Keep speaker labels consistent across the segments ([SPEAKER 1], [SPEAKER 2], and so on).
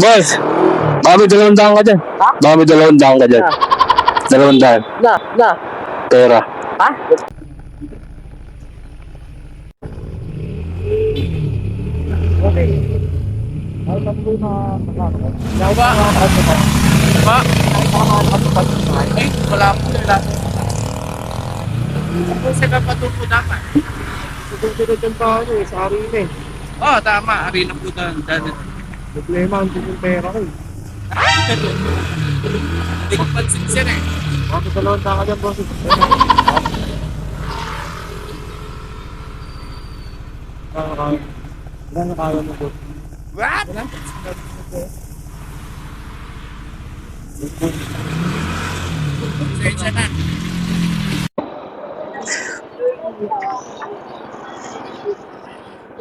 [SPEAKER 1] Boss, baka may 200 ka dyan.
[SPEAKER 2] Ha?
[SPEAKER 1] Baka may 200 ka dyan. 200.
[SPEAKER 2] Na.
[SPEAKER 1] Pera.
[SPEAKER 2] Ha? Okay. Ay, tatlo na
[SPEAKER 3] Ba? Ba? Ay, wala po nila. Kung sila patupo dapat.
[SPEAKER 2] Susunod yung paano eh, sa arena eh.
[SPEAKER 3] Oo, tama. Arena po doon.
[SPEAKER 2] Problema, ang yung pera ko eh.
[SPEAKER 3] Hindi ko pansin siya eh.
[SPEAKER 2] Bakit dalawang taka dyan, boss? Ilan na kaya mo, boss?
[SPEAKER 3] What? Sensya na.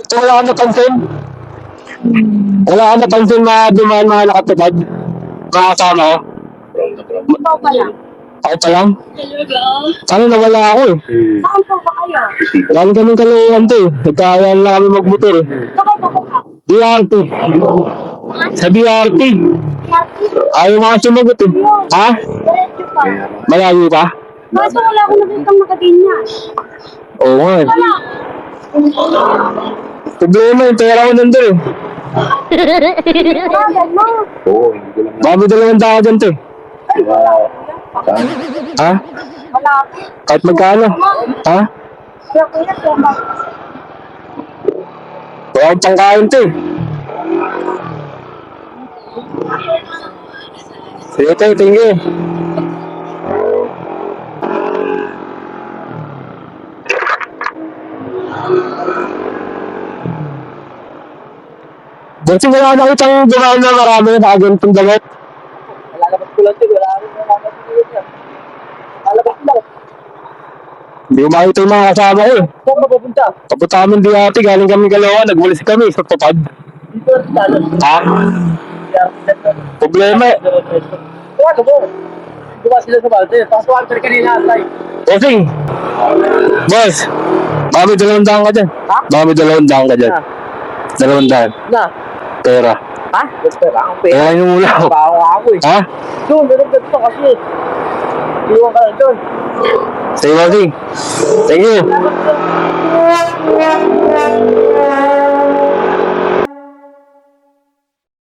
[SPEAKER 1] So, wala ka napansin? Wala ka napansin na dumaan mga nakatupad? Nakasama ko?
[SPEAKER 4] Ikaw pa lang.
[SPEAKER 1] Ako pa lang?
[SPEAKER 4] Talaga?
[SPEAKER 1] Ano, nawala ako eh.
[SPEAKER 4] Saan po ba kayo?
[SPEAKER 1] Lalo kaming kaluhan to eh. Nagkayaan lang kami magmotor eh.
[SPEAKER 4] Bakit ako ka?
[SPEAKER 1] BRT. Sa BRT. Ayaw mga sumagot eh. Ha?
[SPEAKER 4] Diretso pa.
[SPEAKER 1] Malayo pa?
[SPEAKER 4] Kaso wala akong nakitang nakaganyan.
[SPEAKER 1] Oo nga eh.
[SPEAKER 4] Wala.
[SPEAKER 1] Problema yung pera ko nandun eh.
[SPEAKER 4] Bakit mo?
[SPEAKER 1] Baka may 200 ka dyan to eh. Ha?
[SPEAKER 4] Wala.
[SPEAKER 1] Kahit magkano? Ha?
[SPEAKER 4] Kaya kuya, tuma.
[SPEAKER 1] Wala akong pangkain to eh. Sige tayo, thank you. Kasi wala na kitang dumaan na marami na nakagantong damit.
[SPEAKER 2] Lalabas ko lang ito, wala rin na lalabas ko yan. Lalabas ko lang.
[SPEAKER 1] Hindi ko makita yung mga kasama ko eh.
[SPEAKER 2] Saan mapupunta?
[SPEAKER 1] Papunta kami di ate, galing kami Caloocan, nagwalis kami sa tupad.
[SPEAKER 2] Dito lang sa talas.
[SPEAKER 1] Ha? Problema eh.
[SPEAKER 2] Kaya mo. Diba sila sa balde? Tapos water kanina, tay.
[SPEAKER 1] Bossing! Boss! Baka may 200 ka dyan.
[SPEAKER 2] Ha?
[SPEAKER 1] Baka may 200 ka dyan. 200.
[SPEAKER 2] Na.
[SPEAKER 1] Pera.
[SPEAKER 2] Ha? Pera ang pera.
[SPEAKER 1] Pera yung muna ako.
[SPEAKER 2] Bawa ako eh.
[SPEAKER 1] Ha?
[SPEAKER 2] Doon, meron ganito kasi. Iwan ka lang doon.
[SPEAKER 1] Sige, bossing. Thank you.